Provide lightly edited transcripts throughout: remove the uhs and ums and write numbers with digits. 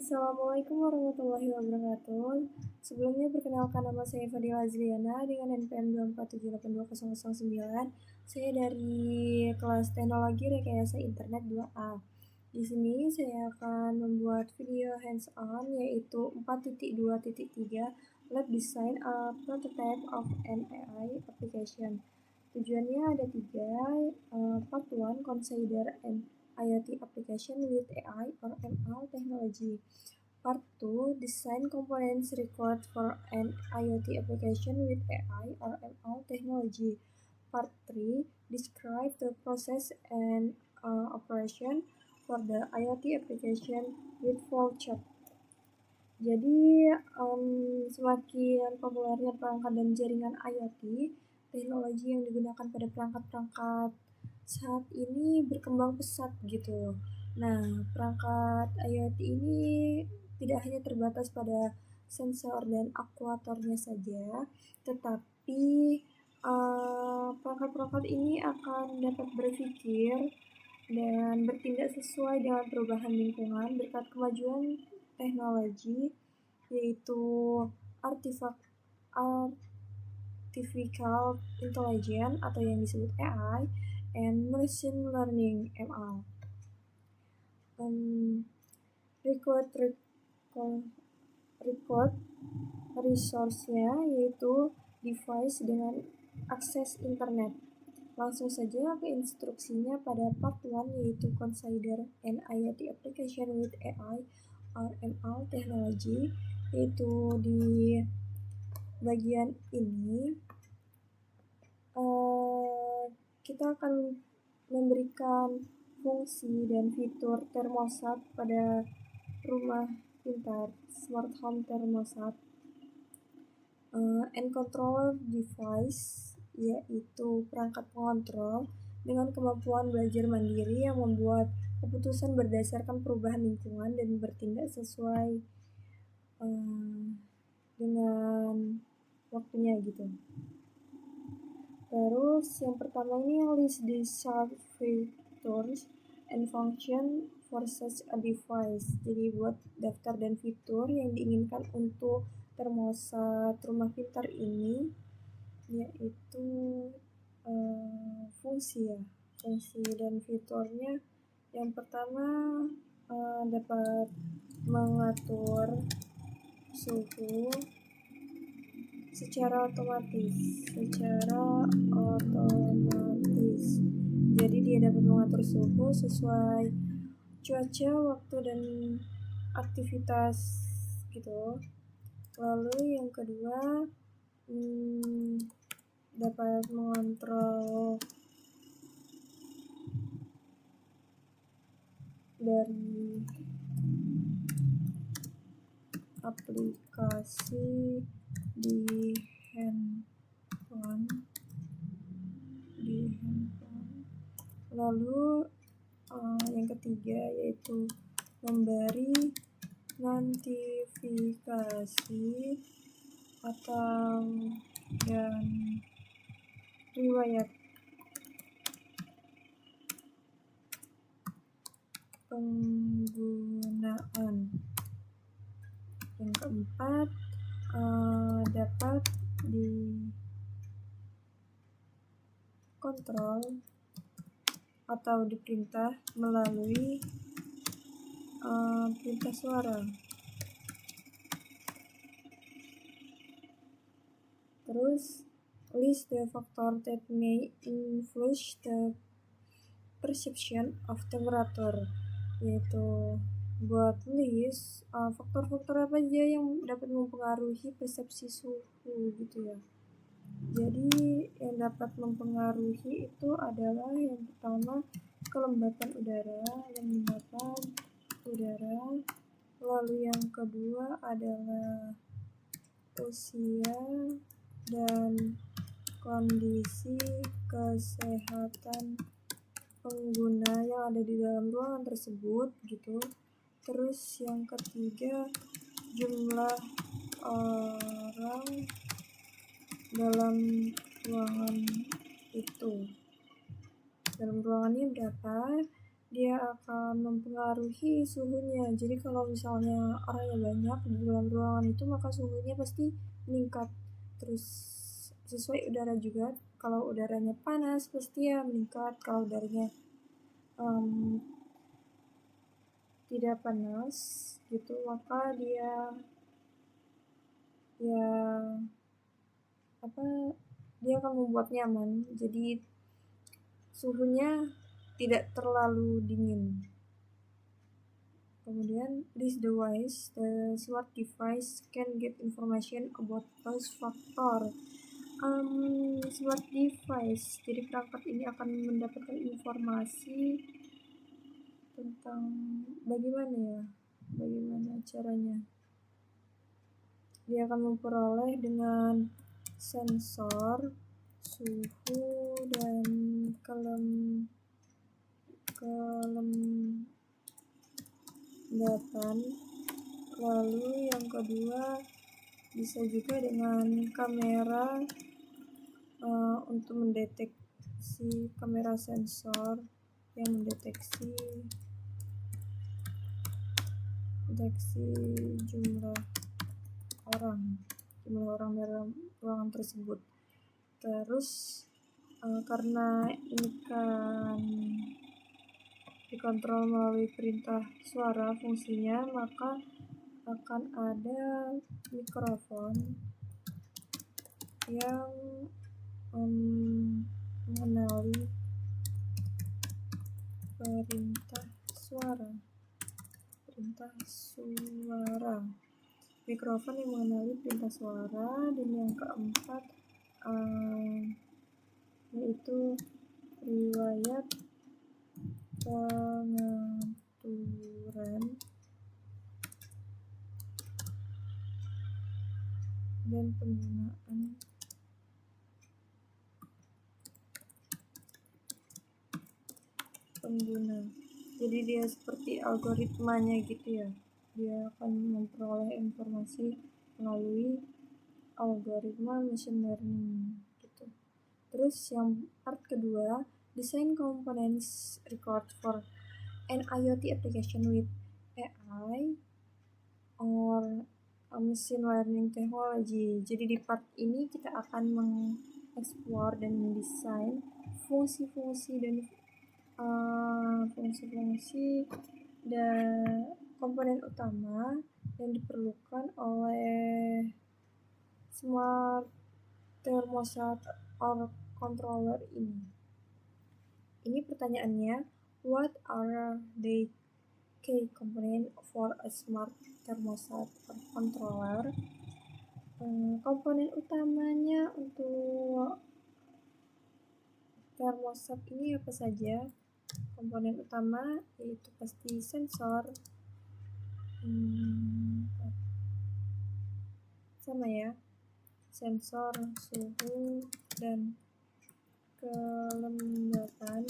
Assalamualaikum warahmatullahi wabarakatuh. Sebelumnya perkenalkan, nama saya Fadila Azliana dengan NPM 247820009. Saya dari kelas Teknologi Rekayasa Internet 2A. Di sini saya akan membuat video hands-on yaitu 4.2.3 Lab Design a Prototype of an AI Application. Tujuannya ada 3. Part 1, Consider an IoT application with AI or ML technology. Part 2, design components required for an IoT application with AI or ML technology. Part 3, describe the process and operation for the IoT application with flowchart. Jadi, semakin populernya perangkat dan jaringan IoT, teknologi yang digunakan pada perangkat-perangkat saat ini berkembang pesat gitu. Nah, perangkat IoT ini tidak hanya terbatas pada sensor dan aktuatornya saja, tetapi perangkat-perangkat ini akan dapat berpikir dan bertindak sesuai dengan perubahan lingkungan berkat kemajuan teknologi, yaitu artificial intelligence atau yang disebut AI and machine learning ML. Record resource-nya yaitu device dengan akses internet. Langsung saja ke instruksinya pada part 1 yaitu consider an IoT application with AI or ML technology, yaitu di bagian ini kita akan memberikan fungsi dan fitur termostat pada rumah pintar, smart home termostat, and controller device, yaitu perangkat pengontrol dengan kemampuan belajar mandiri yang membuat keputusan berdasarkan perubahan lingkungan dan bertindak sesuai dengan waktunya gitu. Terus yang pertama ini list the sharp features and function for such a device. Jadi buat daftar dan fitur yang diinginkan untuk termostat rumah pintar ini, yaitu fungsi dan fiturnya. Yang pertama dapat mengatur suhu secara otomatis. Jadi dia dapat mengatur suhu sesuai cuaca, waktu, dan aktivitas gitu. Lalu yang kedua dapat mengontrol dari aplikasi di handphone. Lalu yang ketiga yaitu memberi notifikasi atau dan riwayat penggunaan. Yang keempat dapat dikontrol atau diperintah melalui perintah suara. Terus list the factor that may influence the perception of temperature, yaitu buat list faktor-faktor apa aja yang dapat mempengaruhi persepsi suhu gitu ya. Jadi yang dapat mempengaruhi itu adalah yang pertama kelembapan udara, lalu yang kedua adalah usia dan kondisi kesehatan pengguna yang ada di dalam ruangan tersebut gitu. Terus yang ketiga jumlah orang dalam ruangan itu. Dalam ruangannya berapa? dia akan mempengaruhi suhunya. Jadi kalau misalnya orangnya banyak di dalam ruangan itu, maka suhunya pasti meningkat. Terus sesuai udara juga, kalau udaranya panas pasti ya meningkat. Kalau udaranya um, tidak panas gitu, maka dia ya dia akan membuat nyaman. Jadi suhunya tidak terlalu dingin. Kemudian, this device, the smart device can get information about those factor. Smart device, jadi perangkat ini akan mendapatkan informasi tentang bagaimana caranya. Dia akan memperoleh dengan sensor suhu dan kelembatan. Lalu yang kedua bisa juga dengan kamera untuk mendeteksi kamera sensor yang mendeteksi jumlah orang dalam ruangan tersebut. Terus karena ini kan dikontrol melalui perintah suara fungsinya, maka akan ada mikrofon yang mengenali perintah suara. Mikrofon yang mengenali perintah suara. Dan yang keempat yaitu riwayat pengaturan dan penggunaan pengguna. Jadi dia seperti algoritmanya gitu ya. Dia akan memperoleh informasi melalui algoritma machine learning gitu. Terus yang part kedua, design components required for an IoT application with AI or machine learning technology. Jadi di part ini kita akan mengeksplor dan mendesain fungsi-fungsi dan komponen utama yang diperlukan oleh smart thermostat or controller ini. Ini pertanyaannya, what are the key component for a smart thermostat or controller? Komponen utamanya untuk thermostat ini apa saja? Komponen utama yaitu pasti sensor, sama ya, sensor suhu dan kelembatan.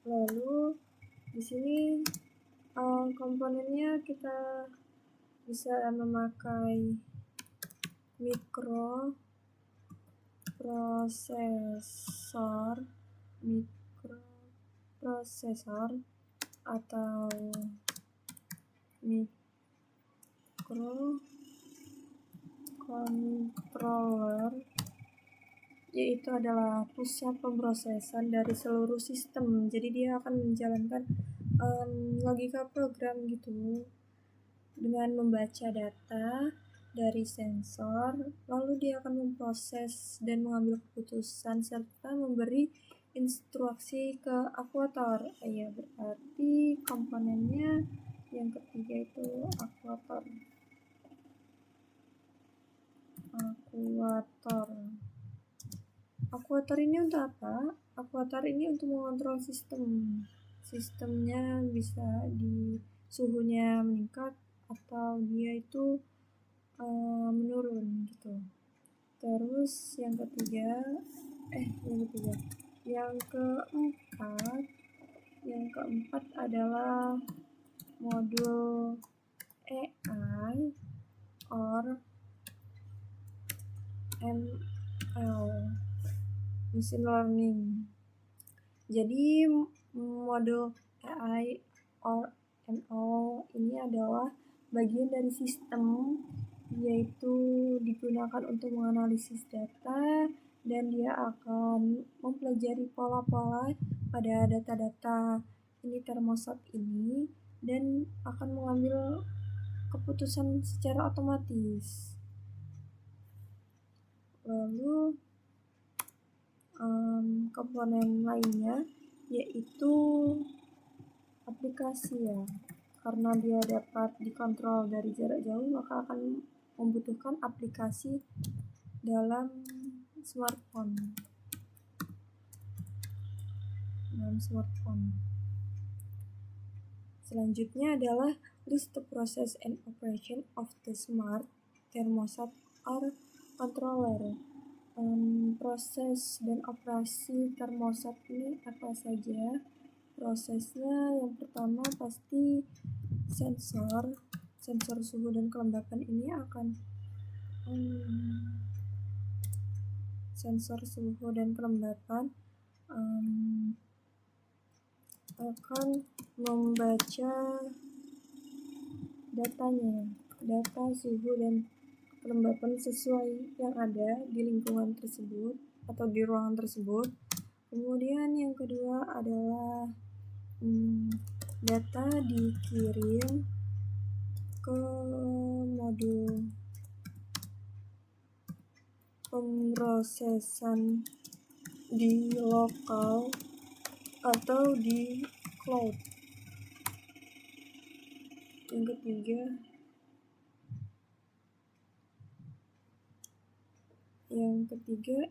Lalu di sini komponennya kita bisa memakai mikroprosesor atau microcontroller, yaitu adalah pusat pemrosesan dari seluruh sistem. Jadi dia akan menjalankan logika program gitu dengan membaca data dari sensor, lalu dia akan memproses dan mengambil keputusan serta memberi instruksi ke aktuator. Ya, berarti komponennya yang ketiga itu aktuator. Aktuator ini untuk apa? Aktuator ini untuk mengontrol sistemnya, bisa di suhunya meningkat atau dia itu menurun gitu. Terus yang keempat adalah modul AI or ML, machine learning. Jadi modul AI or ML ini adalah bagian dari sistem, yaitu digunakan untuk menganalisis data, dan dia akan mempelajari pola-pola pada data-data ini termostat ini dan akan mengambil keputusan secara otomatis. Lalu komponen lainnya yaitu aplikasi ya, karena dia dapat dikontrol dari jarak jauh maka akan membutuhkan aplikasi dalam smartphone. Selanjutnya adalah list the process and operation of the smart thermostat or controller. Proses dan operasi termostat ini apa saja? Prosesnya yang pertama pasti sensor suhu dan kelembapan ini akan sensor suhu dan kelembapan akan membaca data suhu dan kelembapan sesuai yang ada di lingkungan tersebut atau di ruangan tersebut. Kemudian yang kedua adalah data dikirim ke modul pemrosesan di lokal atau di cloud. Yang ketiga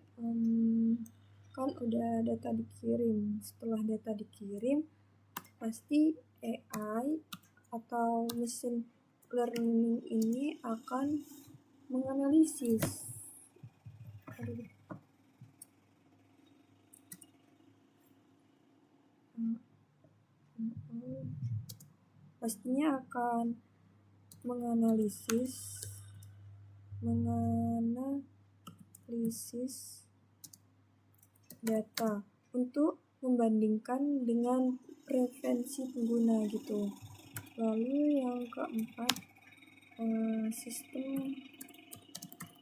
kan udah data dikirim. Setelah data dikirim pasti AI atau mesin learning ini akan menganalisis pastinya akan menganalisis data untuk membandingkan dengan preferensi pengguna gitu. Lalu yang keempat, sistem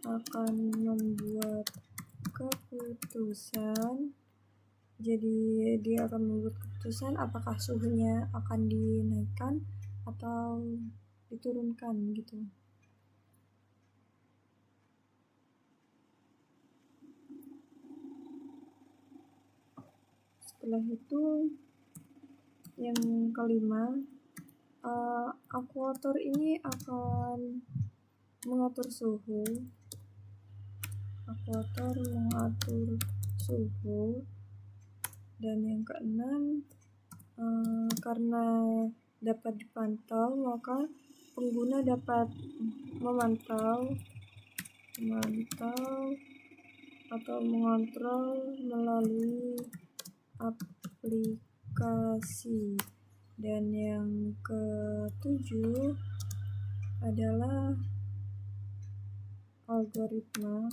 akan membuat keputusan. Jadi dia akan membuat keputusan apakah suhunya akan dinaikkan atau diturunkan gitu. Setelah itu yang kelima, aktuator ini akan mengatur suhu. Dan yang keenam, karena dapat dipantau maka pengguna dapat memantau atau mengontrol melalui aplikasi. Dan yang ketujuh adalah algoritma.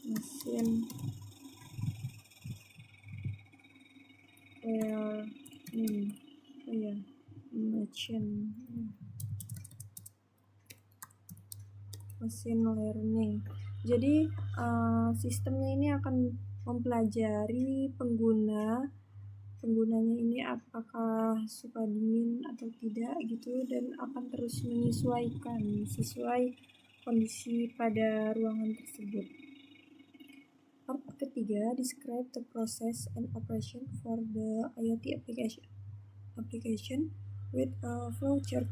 Mesin learning. Jadi sistemnya ini akan mempelajari penggunanya ini apakah suka dingin atau tidak gitu, dan akan terus menyesuaikan sesuai kondisi pada ruangan tersebut. Part ketiga, describe the process and operation for the IoT application with a flowchart.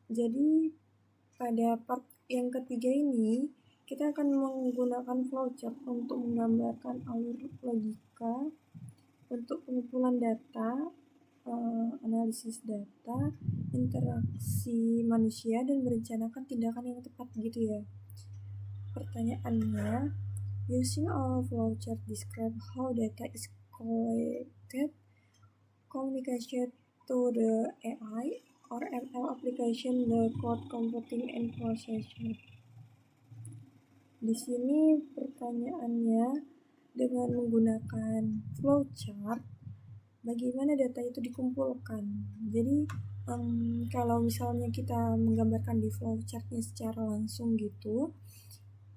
Jadi pada part yang ketiga ini kita akan menggunakan flowchart untuk menggambarkan alur logika untuk pengumpulan data, analisis data, interaksi manusia, dan merencanakan tindakan yang tepat gitu ya. Pertanyaannya, using a flowchart describe how data is collected, communicated to the AI, or ML application, the cloud computing and processor. Di sini pertanyaannya, dengan menggunakan flowchart, bagaimana data itu dikumpulkan. Jadi kalau misalnya kita menggambarkan di flowchartnya secara langsung gitu,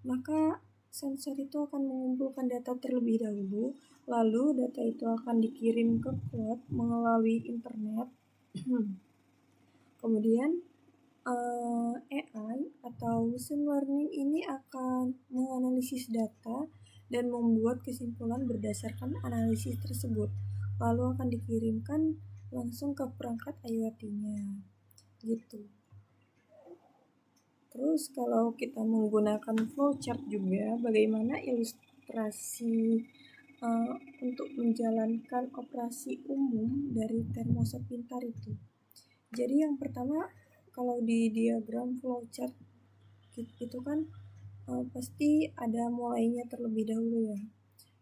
maka sensor itu akan mengumpulkan data terlebih dahulu, lalu data itu akan dikirim ke cloud melalui internet. Kemudian AI atau machine learning ini akan menganalisis data dan membuat kesimpulan berdasarkan analisis tersebut, lalu akan dikirimkan langsung ke perangkat IoT-nya gitu. Terus kalau kita menggunakan flowchart juga, bagaimana ilustrasi untuk menjalankan operasi umum dari termostat pintar itu. Jadi yang pertama, kalau di diagram flowchart itu kan pasti ada mulainya terlebih dahulu ya.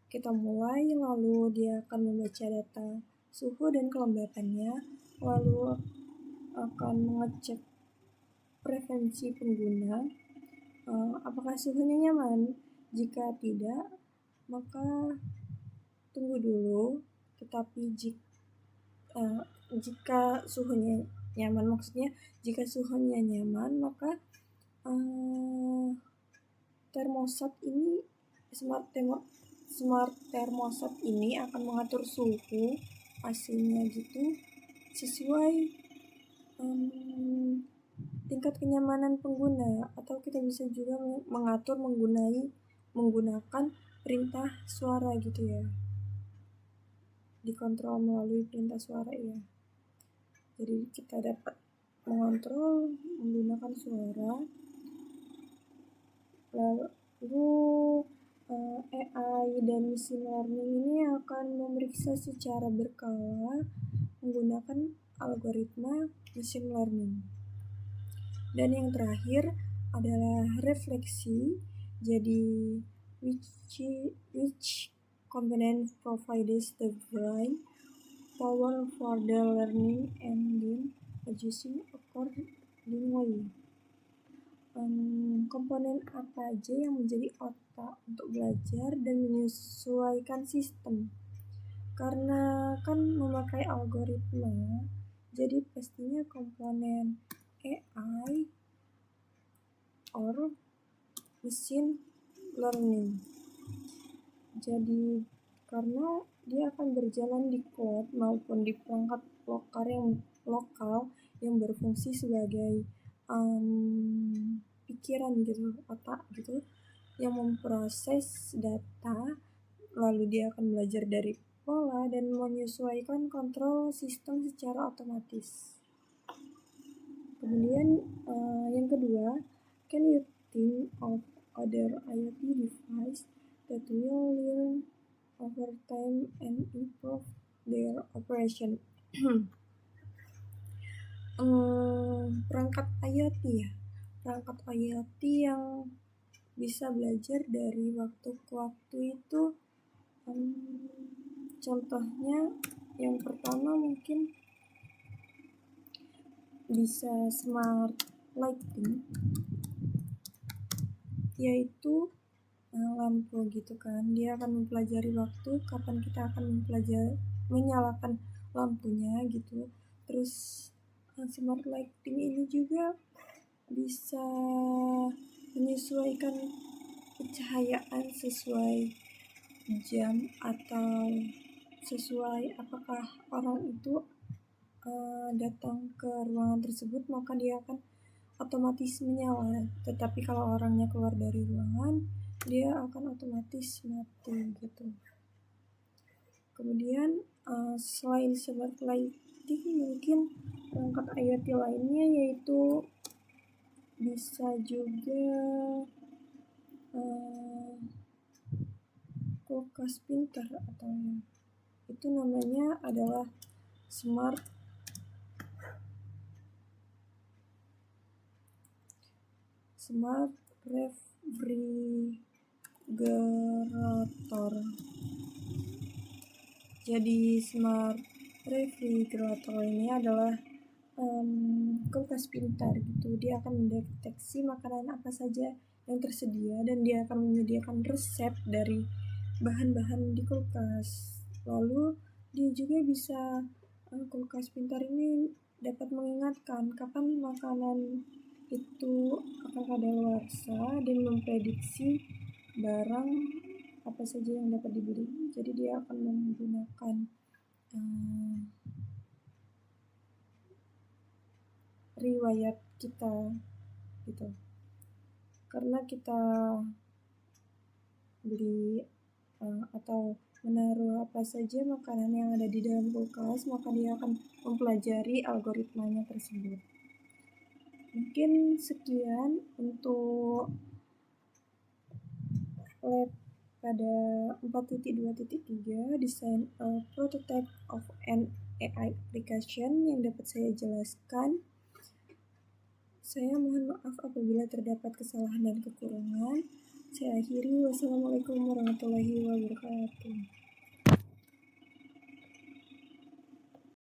Kita mulai, lalu dia akan membaca data suhu dan kelembapannya, lalu akan mengecek preferensi pengguna, apakah suhunya nyaman. Jika tidak, maka tunggu dulu. Tetapi jika suhunya nyaman, maksudnya jika suhunya nyaman, maka termostat ini, smart termostat ini akan mengatur suhu AC-nya gitu sesuai tingkat kenyamanan pengguna, atau kita bisa juga mengatur menggunakan perintah suara gitu ya, dikontrol melalui perintah suara ya. Jadi kita dapat mengontrol menggunakan suara. Lalu AI dan machine learning ini akan memeriksa secara berkala menggunakan algoritma machine learning. Dan yang terakhir adalah refleksi. Jadi which component provides the brain power for the learning and then adjusting accordingly. Komponen apa aja yang menjadi otak untuk belajar dan menyesuaikan sistem. Karena kan memakai algoritma, jadi pastinya komponen AI or machine learning. Jadi karena dia akan berjalan di cloud maupun di perangkat lokal yang berfungsi sebagai pikiran gitu, otak gitu, yang memproses data, lalu dia akan belajar dari pola dan menyesuaikan kontrol sistem secara otomatis. Kemudian yang kedua, can you think of other IoT device that will learn over time and improve their operation? Perangkat IoT ya, perangkat IoT yang bisa belajar dari waktu ke waktu itu, contohnya yang pertama mungkin bisa smart lighting, yaitu lampu gitu kan. Dia akan mempelajari waktu kapan kita akan menyalakan lampunya gitu. Terus smart lighting ini juga bisa menyesuaikan pencahayaan sesuai jam atau sesuai apakah orang itu datang ke ruangan tersebut, maka dia akan otomatis menyala. Tetapi kalau orangnya keluar dari ruangan, dia akan otomatis mati gitu. Kemudian selain smart lighting, mungkin perangkat IoT lainnya yaitu bisa juga kulkas pintar, atau itu namanya adalah smart refrigerator. Jadi smart refrigerator ini adalah kulkas pintar gitu. Dia akan mendeteksi makanan apa saja yang tersedia dan dia akan menyediakan resep dari bahan-bahan di kulkas. Lalu dia juga bisa kulkas pintar ini dapat mengingatkan kapan makanan itu akan kadaluarsa dan memprediksi barang apa saja yang dapat dibeli. Jadi dia akan menggunakan riwayat kita gitu. Karena kita beli atau menaruh apa saja makanan yang ada di dalam kulkas, maka dia akan mempelajari algoritmanya tersebut. Mungkin sekian untuk lab pada 4.2.3 Design a Prototype of an AI Application yang dapat saya jelaskan. Saya mohon maaf apabila terdapat kesalahan dan kekurangan. Saya akhiri. Wassalamualaikum warahmatullahi wabarakatuh.